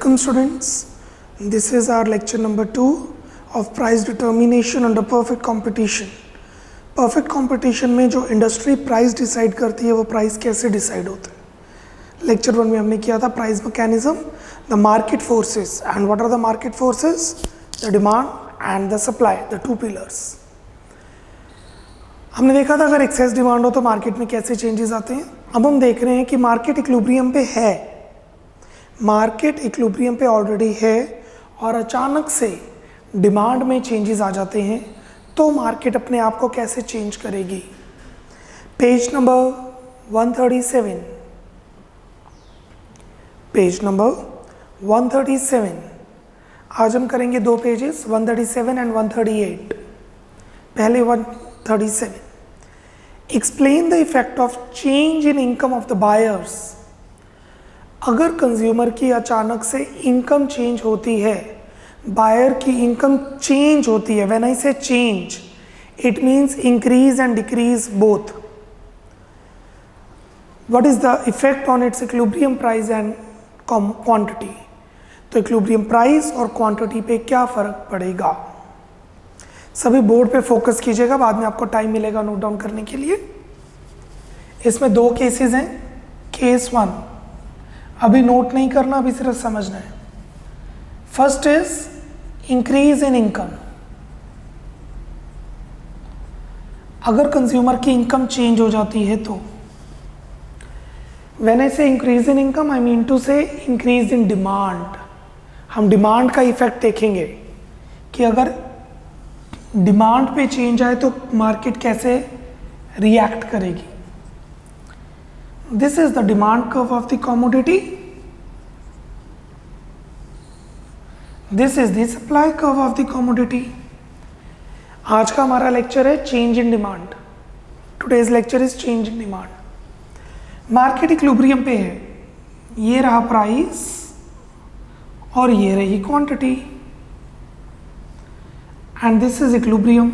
Welcome students, this is our lecture number 2 of price determination under perfect competition. Perfect competition में जो industry price decide करती है वो price कैसे decide होता है. लेक्चर 1 में हमने किया था price mechanism, the market forces and what are the market forces, the demand and the supply, the two pillars. हमने देखा था अगर एक्सेस डिमांड हो तो मार्केट में कैसे चेंजेस आते हैं. अब हम देख रहे हैं कि मार्केट इक्विलिब्रियम पे है, मार्केट इक्विलिब्रियम पे ऑलरेडी है और अचानक से डिमांड में चेंजेस आ जाते हैं तो मार्केट अपने आप को कैसे चेंज करेगी. Page number 137, page number 137. आज हम करेंगे दो पेजेस 137 एंड 138. पहले 137. Explain the effect of change in income of the buyers. अगर कंज्यूमर की अचानक से इनकम चेंज होती है, बायर की इनकम चेंज होती है, व्हेन आई से change it means increase and decrease both. What is the effect on it's equilibrium price and quantity. तो इक्विलिब्रियम प्राइस और क्वांटिटी पे क्या फर्क पड़ेगा. सभी बोर्ड पे फोकस कीजिएगा, बाद में आपको टाइम मिलेगा नोट डाउन करने के लिए. इसमें दो केसेस हैं. केस 1 अभी नोट नहीं करना, अभी सिर्फ समझना है. First is increase in income. अगर कंज्यूमर की इनकम चेंज हो जाती है तो when I say increase in income I mean to say increase in demand. हम डिमांड का इफेक्ट देखेंगे कि अगर डिमांड पे चेंज आए तो मार्केट कैसे रिएक्ट करेगी. This is the demand curve of the commodity. This is the supply curve of the commodity. आज का हमारा लेक्चर है change in demand. Today's lecture is change in demand. Market equilibrium पे है, ये रहा प्राइस और ये रही quantity and this is equilibrium.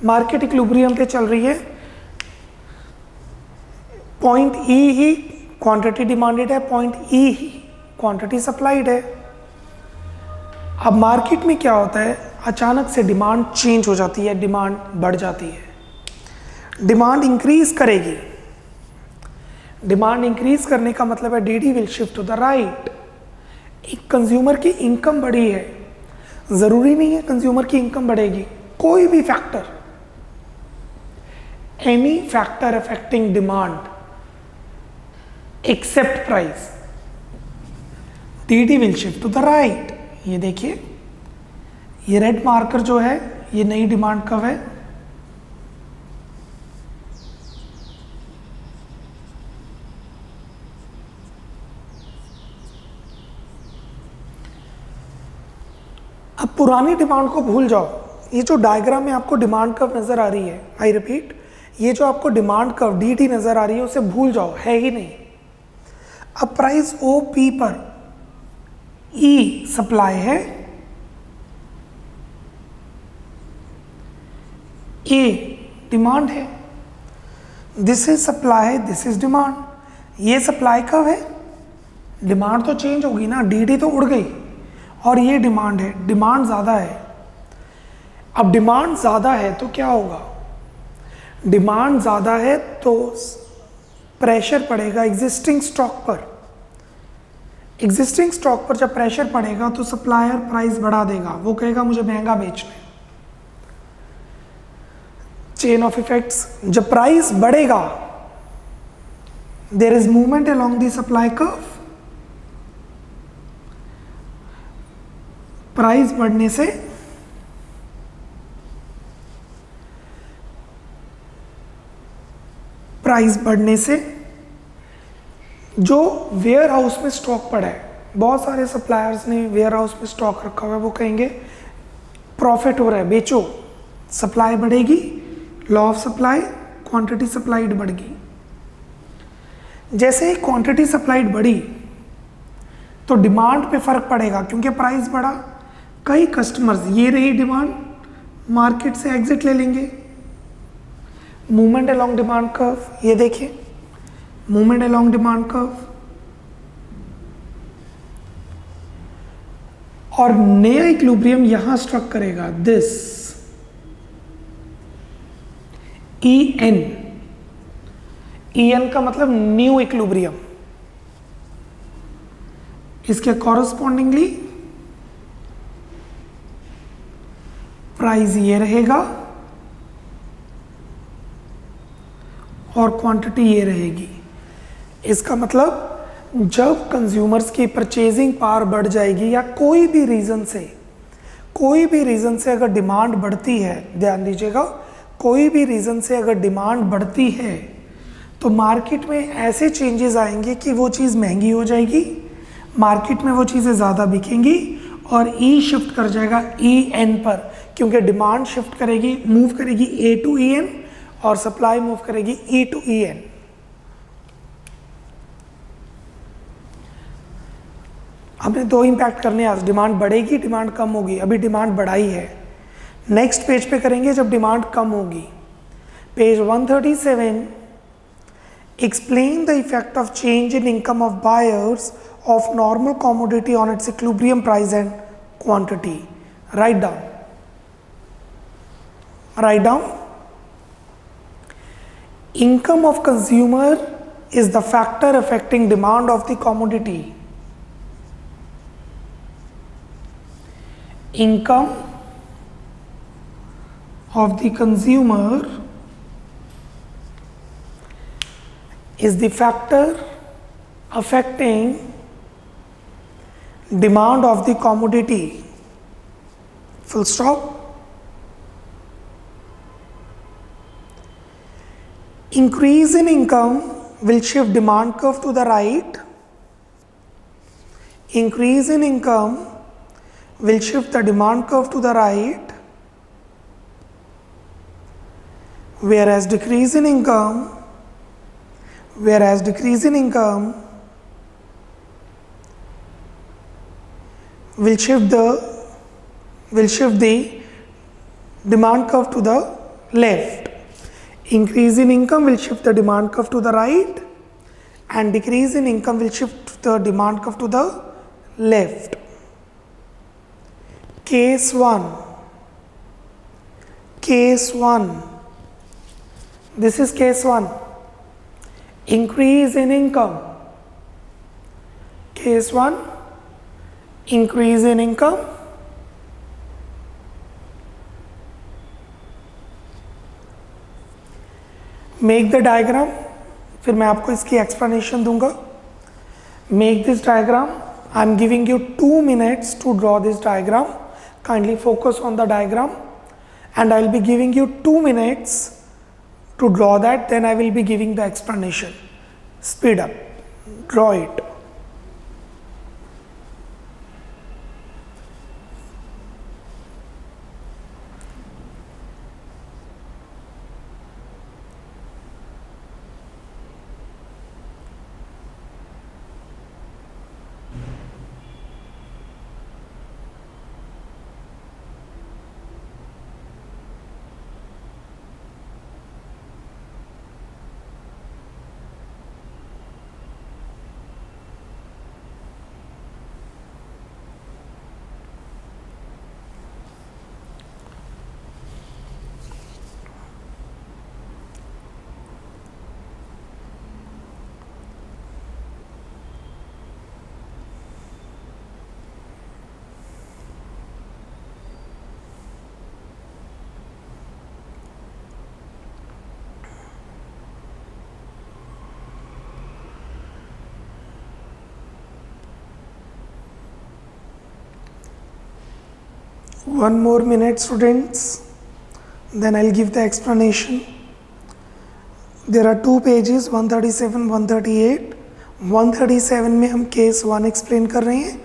Market equilibrium पे चल रही है. पॉइंट ई ही क्वांटिटी डिमांडेड है, पॉइंट ई ही क्वांटिटी सप्लाइड है. अब मार्केट में क्या होता है, अचानक से डिमांड चेंज हो जाती है, डिमांड बढ़ जाती है, डिमांड इंक्रीज करेगी. डिमांड इंक्रीज करने का मतलब है DD will shift to the right. एक कंज्यूमर की इनकम बढ़ी है, जरूरी नहीं है कंज्यूमर की इनकम बढ़ेगी. कोई भी factor, any factor affecting demand except price, DD will shift to the right. ये देखिए, ये रेड मार्कर जो है ये नई डिमांड कर्व है. अब पुरानी डिमांड को भूल जाओ. ये जो डायग्राम में आपको डिमांड कर्व नजर आ रही है, आई रिपीट, ये जो आपको डिमांड कर्व डी नजर आ रही है उसे भूल जाओ, है ही नहीं. अब प्राइस ओ पी पर ई सप्लाई है, ए डिमांड है. This is supply, this is demand. ये सप्लाई कब है, डिमांड तो चेंज होगी ना, डी तो उड़ गई और ये डिमांड है, डिमांड ज़्यादा है. अब डिमांड ज़्यादा है तो क्या होगा, डिमांड ज़्यादा है तो प्रेशर पड़ेगा एग्जिस्टिंग स्टॉक पर. एग्जिस्टिंग स्टॉक पर जब प्रेशर पड़ेगा तो सप्लायर प्राइस बढ़ा देगा, वो कहेगा मुझे महंगा बेचना है. Chain of effects. जब प्राइस बढ़ेगा there is movement along the supply curve. Price बढ़ने से जो वेयर हाउस में स्टॉक पड़ा है, बहुत सारे सप्लायर्स ने वेयर हाउस में स्टॉक रखा हुआ है, वो कहेंगे प्रॉफिट हो रहा है बेचो. सप्लाई बढ़ेगी, law of supply, quantity supplied बढ़ गई. जैसे ही क्वांटिटी सप्लाइड बढ़ी तो डिमांड पे फर्क पड़ेगा क्योंकि प्राइस बढ़ा. कई कस्टमर्स, ये रही डिमांड, मार्केट से एग्जिट ले लेंगे. मूवमेंट अलोंग डिमांड कर्व, ये देखिए मूवमेंट अलोंग डिमांड कर्व. और नया इक्विलिब्रियम यहां स्ट्रक करेगा, दिस EN, EN का मतलब न्यू इक्विलिब्रियम। इसके कॉरस्पॉन्डिंगली प्राइस ये रहेगा और क्वांटिटी ये रहेगी। इसका मतलब जब कंज्यूमर्स की परचेजिंग पावर बढ़ जाएगी या कोई भी रीज़न से अगर डिमांड बढ़ती है, ध्यान दीजिएगा, कोई भी रीज़न से अगर डिमांड बढ़ती है तो मार्केट में ऐसे चेंजेस आएंगे कि वो चीज़ महंगी हो जाएगी, मार्केट में वो चीज़ें ज़्यादा बिकेंगी और E शिफ्ट कर जाएगा EN पर, क्योंकि डिमांड शिफ्ट करेगी, मूव करेगी A टू EN और सप्लाई मूव करेगी E टू EN। हमने दो इम्पैक्ट करने आज, डिमांड बढ़ेगी, डिमांड कम होगी। अभी डिमांड बढ़ाई है, नेक्स्ट पेज पे करेंगे जब डिमांड कम होगी। Page 137, explain the effect of change in income of buyers of normal commodity on it's equilibrium price and quantity. Write down income of consumer is the factor affecting demand of the commodity. Income of the consumer is the factor affecting demand of the commodity. Full stop. Increase in income will shift demand curve to the right. Increase in income will shift the demand curve to the right, whereas decrease in income will shift the demand curve to the left. Increase in income will shift the demand curve to the right and decrease in income will shift the demand curve to the left. Case 1. This is case 1. Increase in income. Case 1. Increase in income. Make the diagram, फिर मैं आपको इसकी explanation दूंगा। Make this diagram, I am giving you 2 minutes to draw this diagram. Kindly focus on the diagram and I will be giving you 2 minutes to draw that, then I will be giving the explanation. Speed up, draw it. One more minute students, then I'll give the explanation. There are 2 pages, 137, 138. 137 में हम case 1 explain कर रहे हैं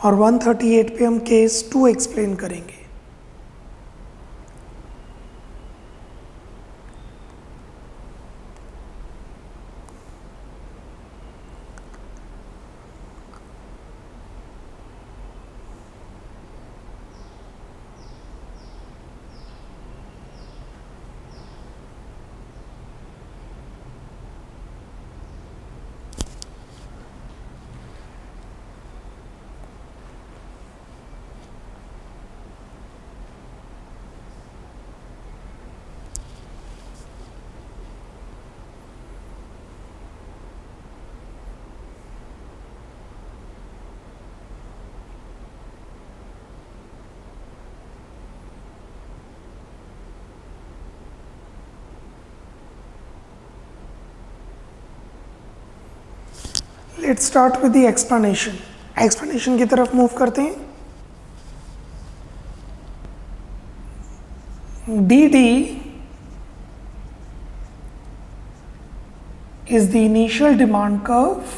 और 138 पे हम case 2 explain करेंगे। Let's start with the explanation. Explanation की तरफ मूव करते हैं। dt is the initial demand curve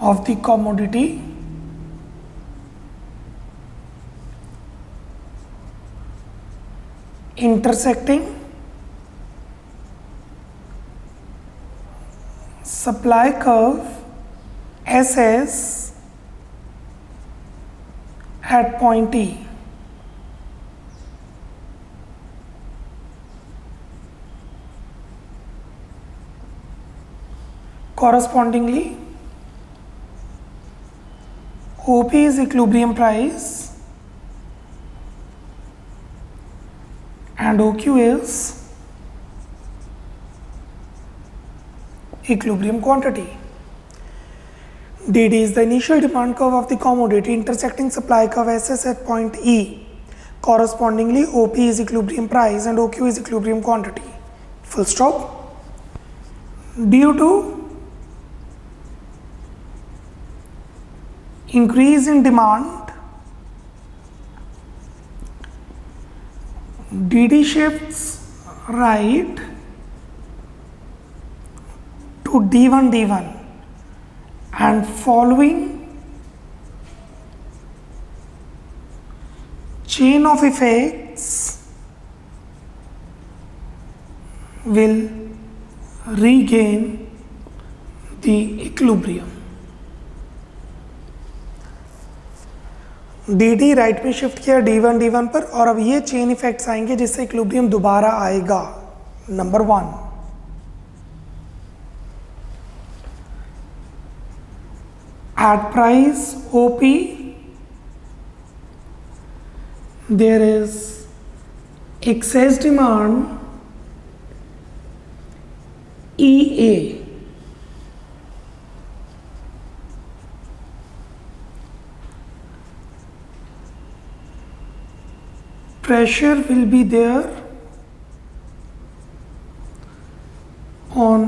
of the commodity intersecting supply curve SS at point E. Correspondingly, OP is equilibrium price and OQ is equilibrium quantity. DD is the initial demand curve of the commodity intersecting supply curve SS at point E. Correspondingly, OP is equilibrium price and OQ is equilibrium quantity. Full stop. Due to increase in demand, DD shifts right to D1 and following chain of effects will regain the equilibrium. D right में shift किया D1 पर और अब ये chain effects आएंगे जिससे equilibrium दोबारा आएगा। Number 1, at price OP there is excess demand EA. Pressure will be there on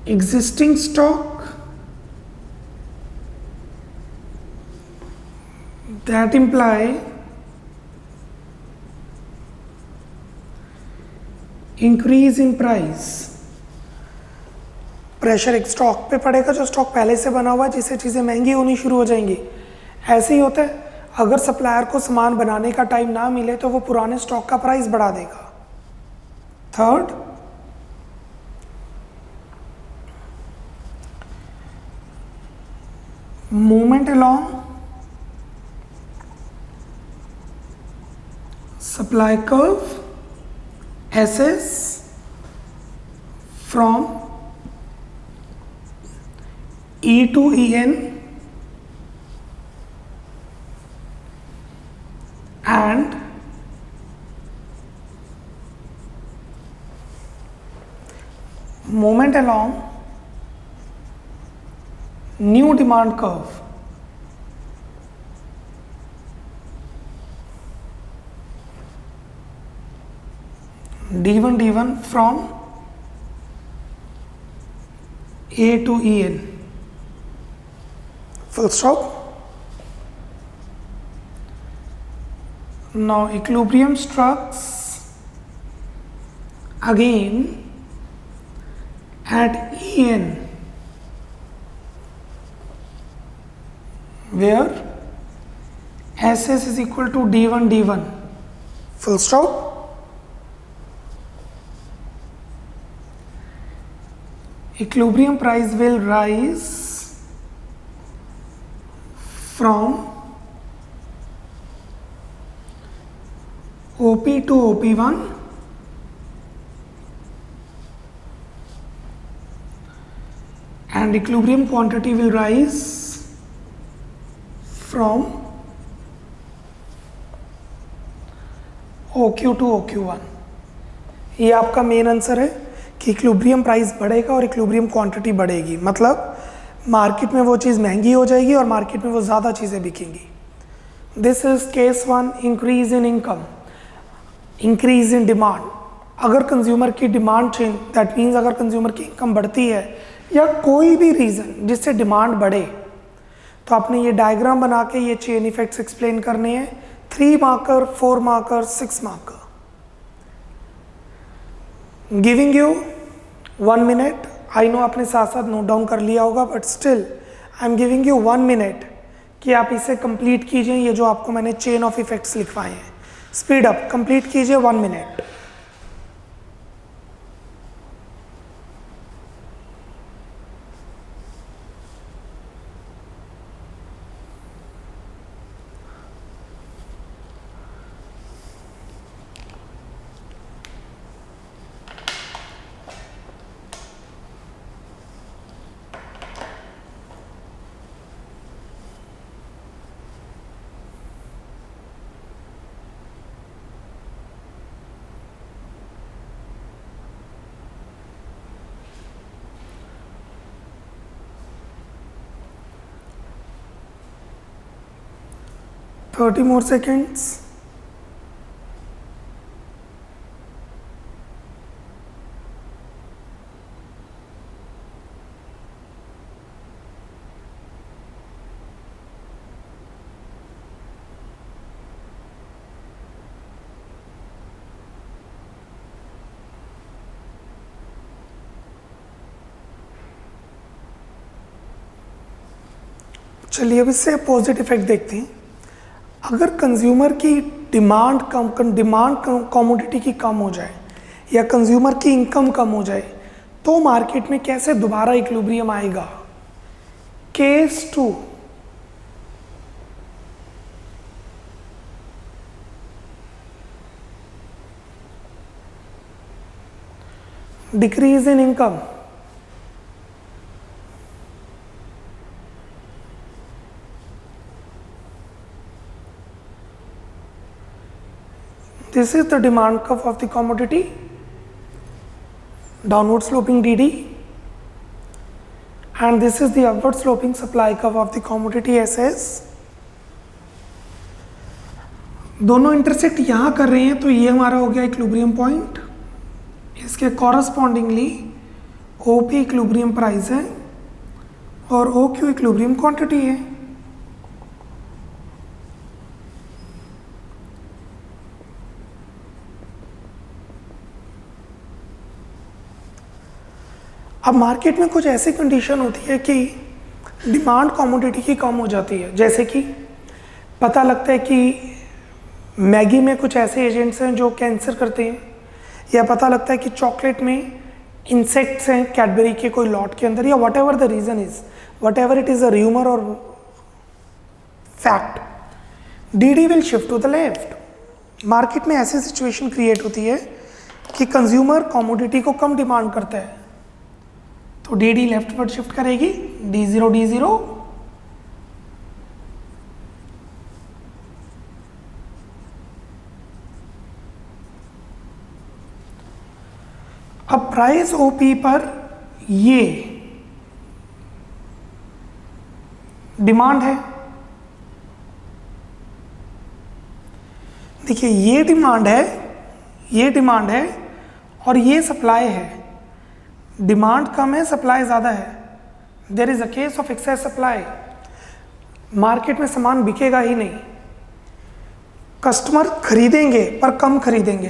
existing stock, that imply increase in price. Pressure एक स्टॉक पे पड़ेगा जो स्टॉक पहले से बना हुआ है, जिससे चीज़ें महंगी होनी शुरू हो जाएंगी। ऐसे ही होता है, अगर सप्लायर को सामान बनाने का टाइम ना मिले तो वो पुराने स्टॉक का प्राइस बढ़ा देगा। Third, movement along supply curve SS from E to EN and movement along new demand curve D1 from A to EN. Full stop. Now equilibrium strikes again at EN, where SS is equal to D1. Full stop. Equilibrium price will rise from OP to OP1 and equilibrium quantity will rise from OQ to OQ1। ये आपका main answer है कि equilibrium price बढ़ेगा और equilibrium quantity बढ़ेगी, मतलब market में वो चीज़ महंगी हो जाएगी और मार्केट में वो ज़्यादा चीज़ें बिकेंगी। This is case 1, increase in income, increase in demand. अगर कंज्यूमर की डिमांड चेंज, दैट मीन्स अगर कंज्यूमर की इनकम बढ़ती है या कोई भी रीज़न जिससे डिमांड बढ़े, तो आपने ये डायग्राम बना के ये चेन इफेक्ट्स एक्सप्लेन करने हैं, 3 marker, 4 marker, 6 marker. Giving you 1 minute. I know आपने साथ साथ नोट डाउन कर लिया होगा, but still I am giving you 1 minute कि आप इसे कंप्लीट कीजिए, ये जो आपको मैंने चेन ऑफ इफेक्ट्स लिखवाए हैं। स्पीड अप, कंप्लीट कीजिए 1 मिनट। Thirty more seconds. चलिए अब इससे अपोजिट इफेक्ट देखते हैं। अगर कंज्यूमर की डिमांड कमोडिटी की कम हो जाए या कंज्यूमर की इनकम कम हो जाए, तो मार्केट में कैसे दोबारा इक्विलिब्रियम आएगा। Case 2, decrease in income, this is the demand curve of the commodity, downward sloping DD, and this is the upward sloping supply curve of the commodity SS. दोनों intersect यहाँ कर रहे हैं, तो ये हमारा हो गया इक्विलिब्रियम पॉइंट। इसके कॉरस्पॉन्डिंगली OP इक्विलिब्रियम प्राइस है और OQ इक्विलिब्रियम क्वांटिटी है। अब मार्केट में कुछ ऐसी कंडीशन होती है कि डिमांड कमोडिटी की कम हो जाती है, जैसे कि पता लगता है कि मैगी में कुछ ऐसे एजेंट्स हैं जो कैंसर करते हैं, या पता लगता है कि चॉकलेट में इंसेक्ट्स हैं कैडबरी के कोई लॉट के अंदर, या whatever the reason is, whatever it is a rumour और fact, DD will shift to the left. Market में ऐसी सिचुएशन क्रिएट होती है कि कंज्यूमर कमोडिटी को कम डिमांड करता है, तो DD लेफ्टवर्ड शिफ्ट करेगी, D0 D0। अब प्राइस OP पर ये डिमांड है, देखिए ये डिमांड है, ये डिमांड है और ये सप्लाई है। डिमांड कम है, सप्लाई ज़्यादा है, there is a case of excess supply. Market में सामान बिकेगा ही नहीं, कस्टमर खरीदेंगे पर कम खरीदेंगे,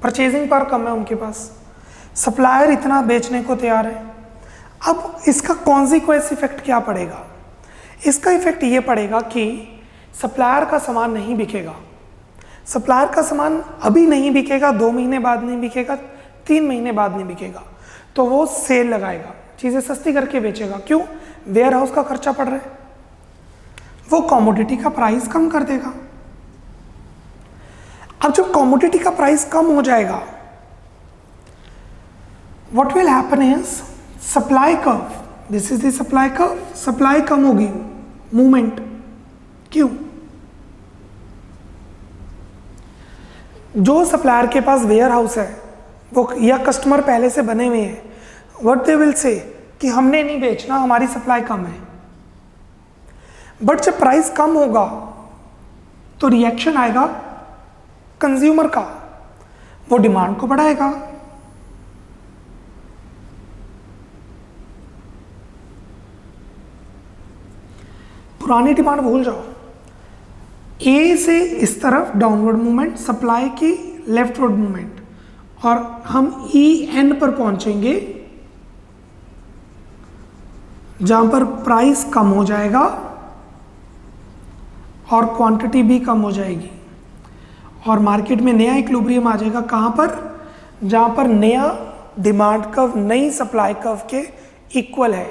परचेजिंग पावर कम है उनके पास, सप्लायर इतना बेचने को तैयार है। अब इसका कॉन्सिक्वेंस इफेक्ट क्या पड़ेगा? इसका इफेक्ट ये पड़ेगा कि सप्लायर का सामान नहीं बिकेगा। सप्लायर का सामान अभी नहीं बिकेगा, 2 महीने बाद नहीं बिकेगा, 3 महीने बाद नहीं बिकेगा, तो वो सेल लगाएगा, चीज़ें सस्ती करके बेचेगा। क्यों? वेयर हाउस का खर्चा पड़ रहा है, वो कमोडिटी का प्राइस कम कर देगा। अब जब कमोडिटी का प्राइस कम हो जाएगा, what will happen is supply curve, this is the supply curve, supply कम होगी, मूवमेंट। क्यों? जो सप्लायर के पास वेयर हाउस है वो या कस्टमर पहले से बने हुए हैं, व्हाट दे विल से कि हमने नहीं बेचना, हमारी सप्लाई कम है। बट जब प्राइस कम होगा तो रिएक्शन आएगा कंज्यूमर का, वो डिमांड को बढ़ाएगा, पुरानी डिमांड भूल जाओ। ए से इस तरफ डाउनवर्ड मूवमेंट, सप्लाई की लेफ्टवर्ड मूवमेंट, और हम ई एन पर पहुंचेंगे जहां पर प्राइस कम हो जाएगा और क्वांटिटी भी कम हो जाएगी, और मार्केट में नया इक्विलिब्रियम आ जाएगा। कहां पर? जहां पर नया डिमांड कर्व नई सप्लाई कर्व के इक्वल है।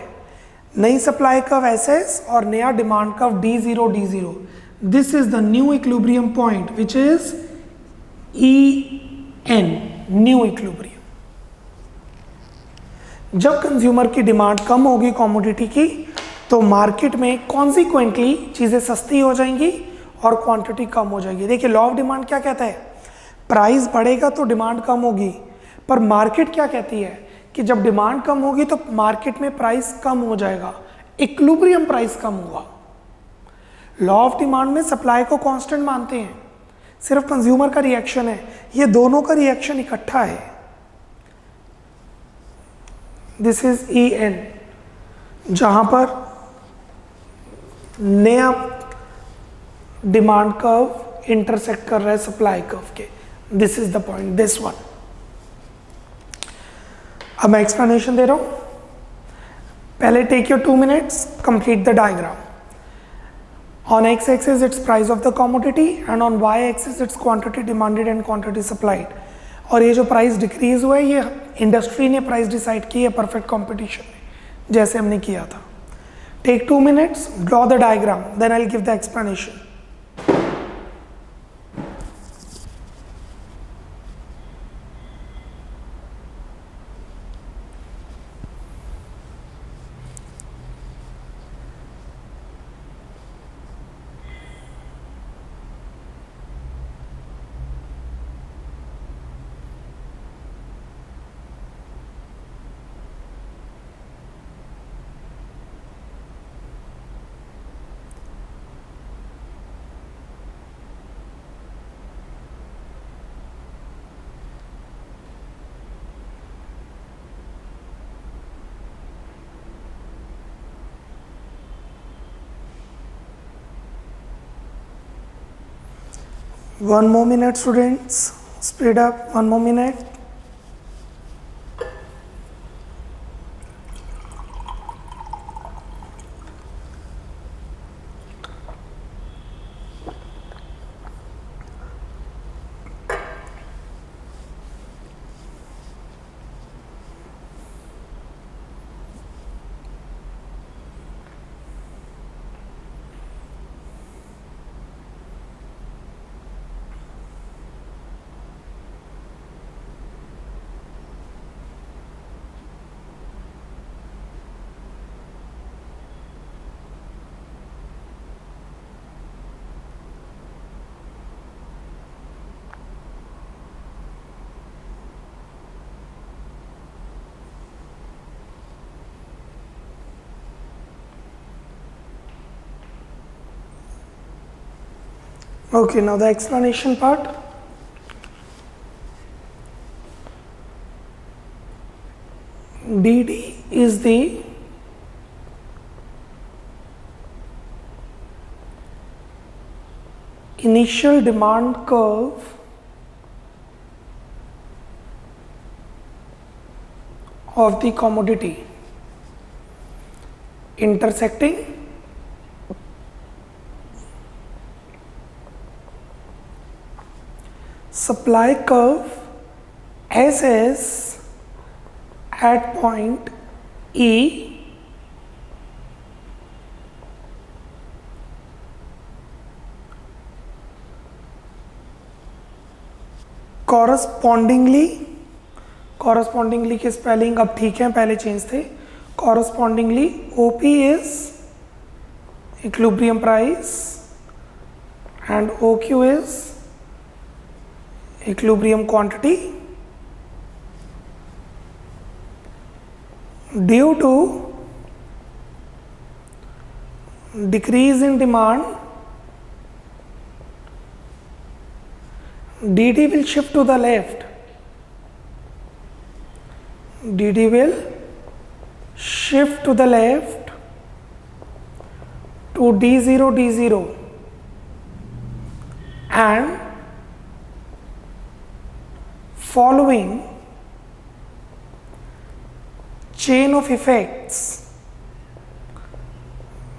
नई सप्लाई कर्व एसएस और नया demand curve D0 D0। This is the new equilibrium point which is EN, new equilibrium. जब कंज्यूमर की डिमांड कम होगी कमोडिटी की, तो मार्केट में कॉन्सिक्वेंटली चीजें सस्ती हो जाएंगी और क्वांटिटी कम हो जाएगी। देखिए लॉ ऑफ डिमांड क्या कहता है? प्राइस बढ़ेगा तो डिमांड कम होगी, पर मार्केट क्या कहती है कि जब डिमांड कम होगी तो मार्केट में प्राइस कम हो जाएगा, इक्विलिब्रियम प्राइस कम होगा। लॉ ऑफ डिमांड में सप्लाई को कांस्टेंट मानते हैं, सिर्फ कंज्यूमर का रिएक्शन है, ये दोनों का रिएक्शन इकट्ठा है। दिस इज EN, जहां पर नया डिमांड कर्व इंटरसेक्ट कर रहा है सप्लाई कर्व के। This is the point, this one. अब मैं एक्सप्लेनेशन दे रहा हूं, पहले take your 2 minutes, complete the diagram. On x axis it's price of the commodity and on y axis it's quantity demanded and quantity supplied। और ये जो price decrease हुआ है ये इंडस्ट्री ने प्राइस डिसाइड की है परफेक्ट कंपटीशन में, जैसे हमने किया था। Take 2 minutes, draw the diagram, then I will give the explanation. One more minute students, speed up, 1 more minute। Okay, now the explanation part. DD is the initial demand curve of the commodity intersecting supply curve SS at point E correspondingly की spelling अब ठीक है, पहले change थे। correspondingly OP is equilibrium price and OQ is equilibrium quantity। Due to decrease in demand, DD will shift to the left, DD will shift to the left to D0 D0 and following chain of effects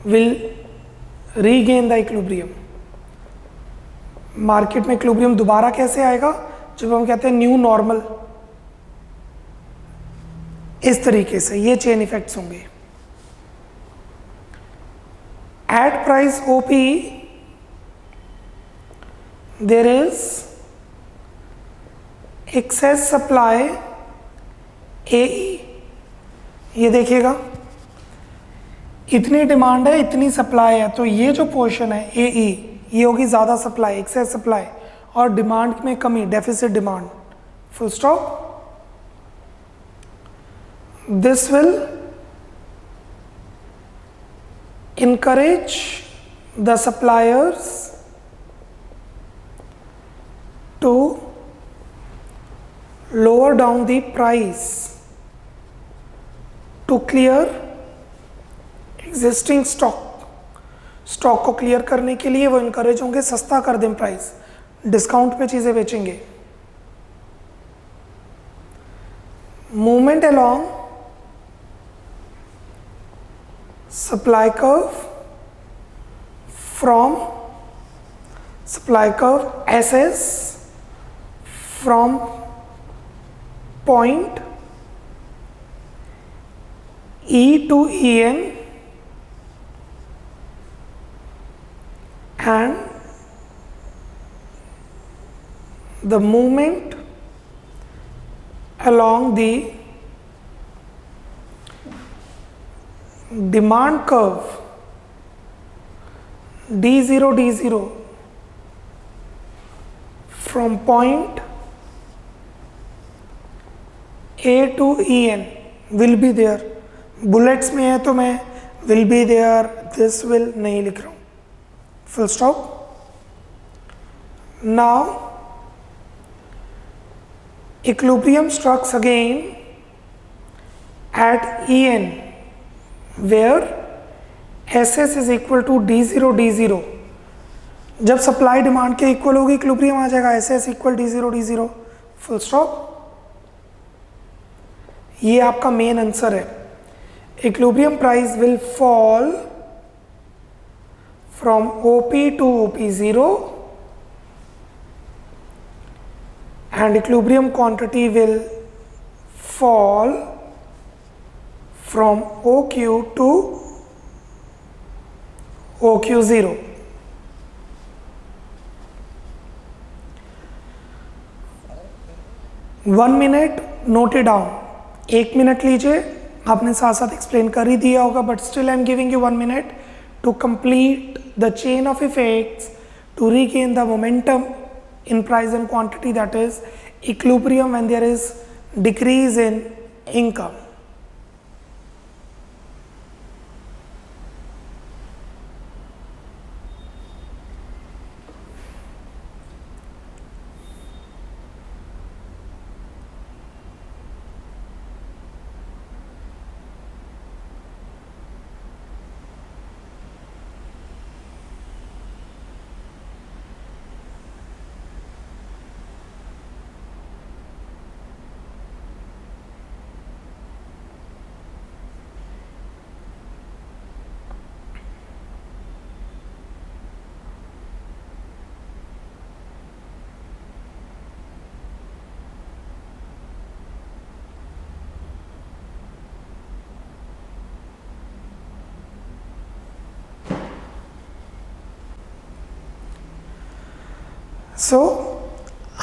will regain the equilibrium. Market में equilibrium दोबारा कैसे आएगा? जब हम कहते हैं new normal, इस तरीके से ये चेन इफेक्ट्स होंगे. At price OP there is excess supply AE. ये देखिएगा, इतनी डिमांड है, इतनी सप्लाई है, तो ये जो पोर्शन है AE, ये होगी ज़्यादा सप्लाई, एक्सेस सप्लाई, और डिमांड में कमी, deficit demand. Full stop. This will encourage the suppliers to lower down the price to clear existing stock. Stock को क्लियर करने के लिए वो इनकरेज होंगे सस्ता कर दें प्राइस, डिस्काउंट पे चीज़ें बेचेंगे. Movement along supply curve from supply curve SS from point E to EN and the movement along the demand curve D0 D0 from point A to EN will be there. Bullets में है तो मैं will be there, this will नहीं लिख रहा हूँ. Full stop. Now equilibrium strikes again at EN where SS is equal to D0 D0. जब supply demand के इक्वल होगी इक्विलिब्रियम आ जाएगा SS equal D0 D0. Full stop. ये आपका मेन आंसर है. Equilibrium price will fall from OP to OP0 and equilibrium quantity will fall from OQ to OQ0. One minute note it down. 1 minute लीजिए, आपने साथ साथ explain कर ही दिया होगा, but still I am giving you 1 minute to complete the chain of effects to regain the momentum in price and quantity, that is equilibrium when there is decrease in income.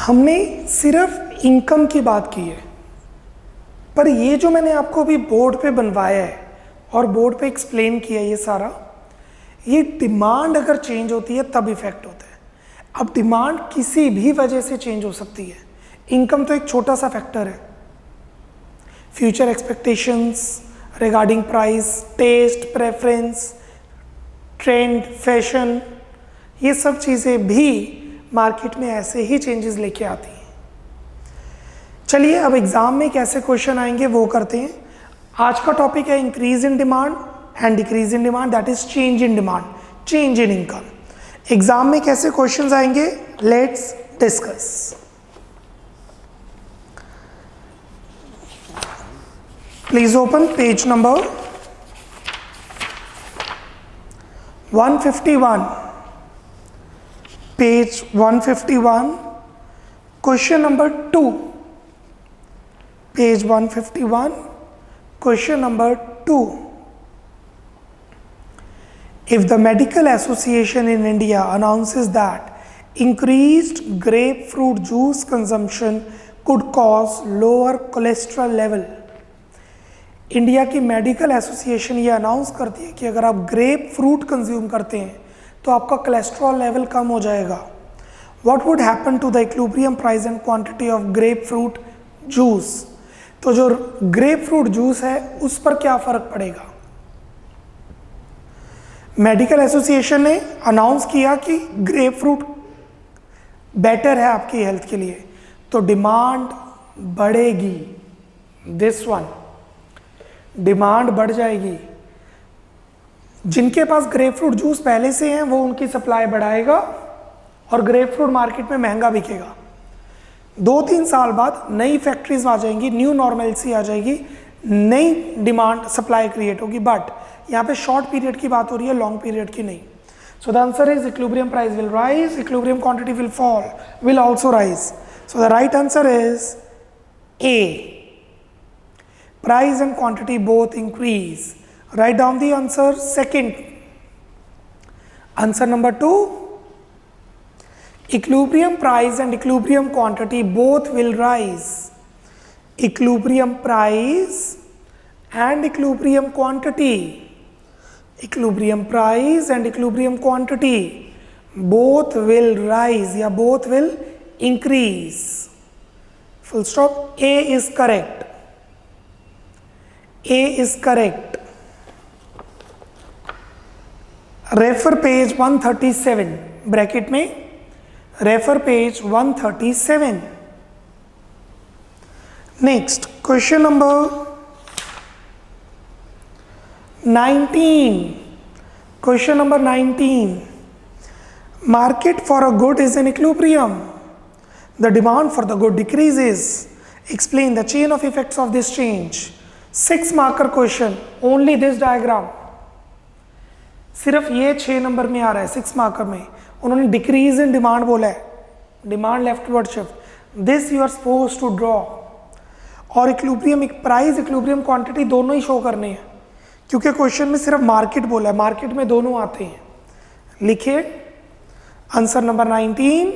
हमने सिर्फ income की बात की है, पर ये जो मैंने आपको अभी बोर्ड पे बनवाया है और बोर्ड पे एक्सप्लेन किया ये सारा, ये डिमांड अगर चेंज होती है तब इफेक्ट होता है. अब डिमांड किसी भी वजह से चेंज हो सकती है, इनकम तो एक छोटा सा फैक्टर है. Future expectations regarding price, taste, preference, trend, fashion, ये सब चीज़ें भी मार्केट में ऐसे ही चेंजेस लेके आती हैं. चलिए अब एग्जाम में कैसे क्वेश्चन आएंगे वो करते हैं. आज का टॉपिक है increase in demand and decrease in demand, that is change in demand. Change in income. Exam में कैसे क्वेश्चंस आएंगे, let's discuss. Please open page number 151, page 151, question number 2, page 151, question number 2. If the Medical Association in India announces that increased grapefruit juice consumption could cause lower cholesterol level, India की medical association ये announce करती है कि अगर आप grep fruit consume करते हैं तो आपका कोलेस्ट्रॉल लेवल कम हो जाएगा। What would happen to the equilibrium price and quantity of grapefruit juice? तो जो ग्रेप फ्रूट जूस है उस पर क्या फर्क पड़ेगा? मेडिकल एसोसिएशन ने अनाउंस किया कि ग्रेप फ्रूट बेटर है आपकी हेल्थ के लिए, तो डिमांड बढ़ेगी। दिस वन, डिमांड बढ़ जाएगी। जिनके पास ग्रेप फ्रूट जूस पहले से हैं वो उनकी सप्लाई बढ़ाएगा और ग्रेप फ्रूट मार्केट में महंगा बिकेगा। 2-3 साल बाद नई फैक्ट्रीज आ जाएंगी, न्यू नॉर्मलसी आ जाएगी, नई डिमांड सप्लाई क्रिएट होगी। बट यहाँ पे शॉर्ट पीरियड की बात हो रही है, लॉन्ग पीरियड की नहीं। So the answer is equilibrium price will rise, equilibrium quantity will fall, will also rise. So the right answer is a, price and quantity both increase. Write down the answer. Second answer, number 2, equilibrium price and equilibrium quantity both will rise. Equilibrium price and equilibrium quantity, equilibrium price and equilibrium quantity both will rise या both will increase. Full stop. A is correct. A is correct. Refer page 137, bracket में refer page 137. Next, question number 19. Question number 19. Market for a good is in equilibrium. The demand for the good decreases. Explain the chain of effects of this change. 6 marker question, only this diagram. सिर्फ ये 6 number में आ रहा है 6 marker में। उन्होंने decrease in demand बोला है, demand leftward shift, this you are suppose to draw. और इक्विलिब्रियम प्राइस, इक्विलिब्रियम क्वांटिटी दोनों ही शो करने हैं, क्योंकि क्वेश्चन में सिर्फ मार्केट बोला है, मार्केट में दोनों आते हैं। लिखिए answer number 19,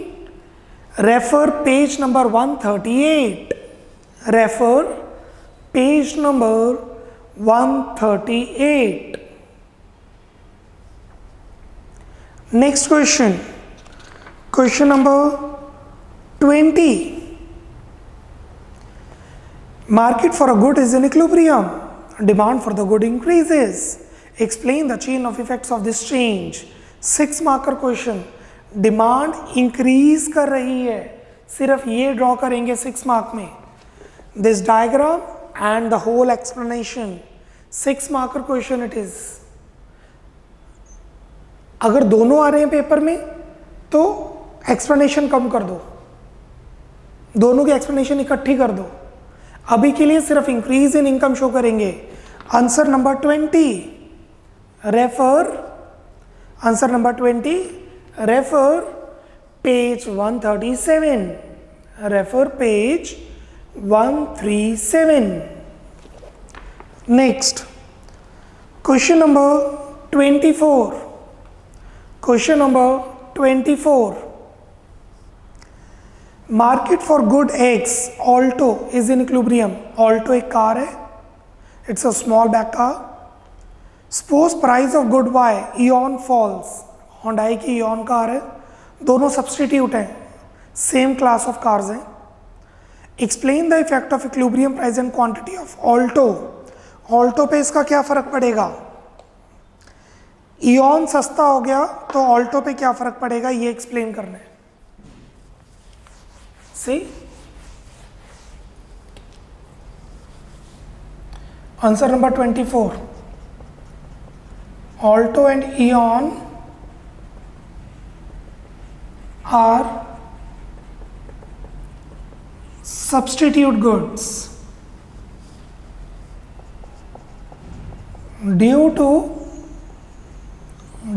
refer page number 138, refer page number 138. Next question, question number 20. Market for a good is in equilibrium. Demand for the good increases. Explain the chain of effects of this change. 6 marker question. Demand increase कर रही है, सिर्फ ये draw करेंगे 6 mark में। This diagram and the whole explanation, 6 marker question it is. अगर दोनों आ रहे हैं पेपर में तो एक्सप्लेनेशन कम कर दो, दोनों की एक्सप्लेनेशन इकट्ठी कर दो। अभी के लिए सिर्फ इंक्रीज इन इनकम शो करेंगे। Answer number 20, refer answer number 20, refer page 137, refer page 137. Next, question number 24. Question number 24. Market for good eggs, Alto is in equilibrium. Alto एक कार है, it's a small back car. Suppose price of good Y, Eon falls. Hyundai की Eon car है, दोनों substitute हैं, same class of cars हैं। Explain the effect of equilibrium price and quantity of Alto. Alto पे इसका क्या फर्क पड़ेगा? इयॉन सस्ता हो गया तो ऑल्टो पे क्या फर्क पड़ेगा, ये एक्सप्लेन करना है। See answer number 24, Alto and Eon are substitute goods due to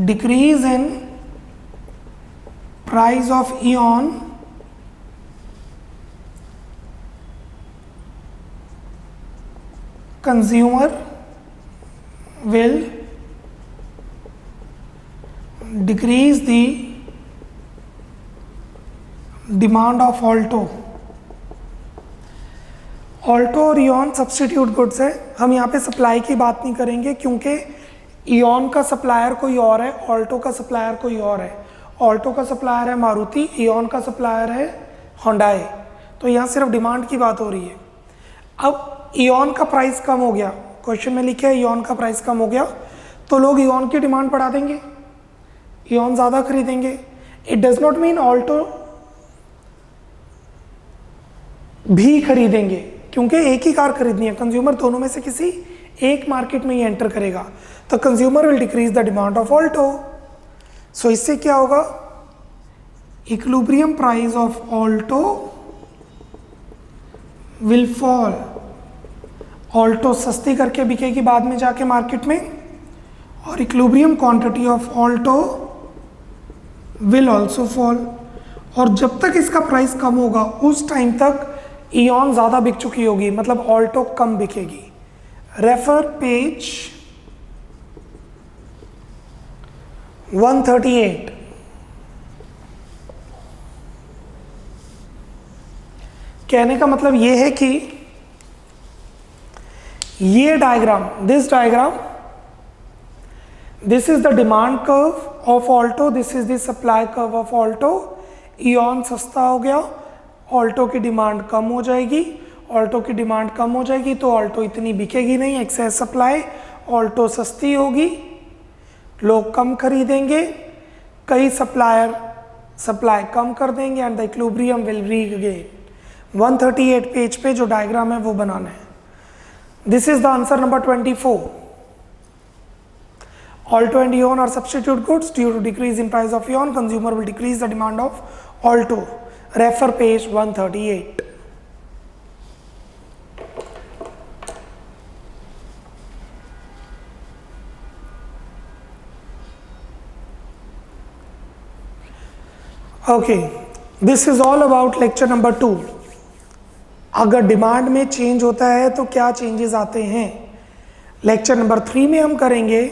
decrease in price of ion consumer will decrease the demand of Alto. Alto और इॉन सब्स्टिट्यूट गुड्स है। हम यहाँ पे सप्लाई की बात नहीं करेंगे क्योंकि इॉन का सप्लायर कोई और है, ऑल्टो का सप्लायर कोई और है। ऑल्टो का सप्लायर है मारुति, इॉन का सप्लायर है होंडाई। तो यहाँ सिर्फ डिमांड की बात हो रही है। अब इॉन का प्राइस कम हो गया, क्वेश्चन में लिखा है इॉन का प्राइस कम हो गया, तो लोग इॉन की डिमांड बढ़ा देंगे, इॉन ज़्यादा खरीदेंगे। It does not mean Alto भी खरीदेंगे, क्योंकि एक ही कार खरीदनी है, कंज्यूमर दोनों में से किसी एक मार्केट में ही एंटर करेगा, तो consumer will decrease the demand of Alto. So इससे क्या होगा, equilibrium price of Alto will fall. Alto सस्ती करके बिकेगी बाद में जाके मार्केट में, और equilibrium quantity of Alto will also fall. और जब तक इसका प्राइस कम होगा उस टाइम तक इॉन ज़्यादा बिक चुकी होगी, मतलब ऑल्टो कम बिकेगी। Refer page 138। कहने का मतलब ये है कि ये diagram, this diagram, this is the demand curve of Alto, this is the supply curve of Alto. Eon सस्ता हो गया, ऑल्टो की डिमांड कम हो जाएगी, ऑल्टो की डिमांड कम हो जाएगी तो ऑल्टो इतनी बिकेगी नहीं, एक्सेस सप्लाई, ऑल्टो सस्ती होगी, लोग कम खरीदेंगे, कई सप्लायर सप्लाई कम कर देंगे and the equilibrium will regain. 138 page पे जो डायग्राम है वो बनाना है। This is the answer number 24। Alto and Eon are substitute goods due to decrease in price of Eon, consumer will decrease the demand of Alto. Refer page 138। Okay, this is all about lecture number 2। अगर demand में change होता है तो क्या changes आते हैं, lecture number 3 में हम करेंगे।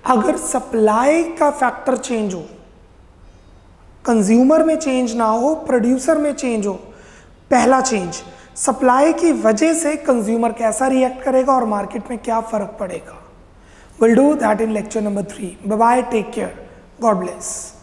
अगर सप्लाई का फैक्टर चेंज हो, कंज्यूमर में चेंज ना हो, प्रोड्यूसर में चेंज हो, पहला चेंज सप्लाई की वजह से कंज्यूमर कैसा रिएक्ट करेगा और मार्केट में क्या फर्क पड़ेगा। Will do that in lecture number 3। Bye bye, take care, God bless.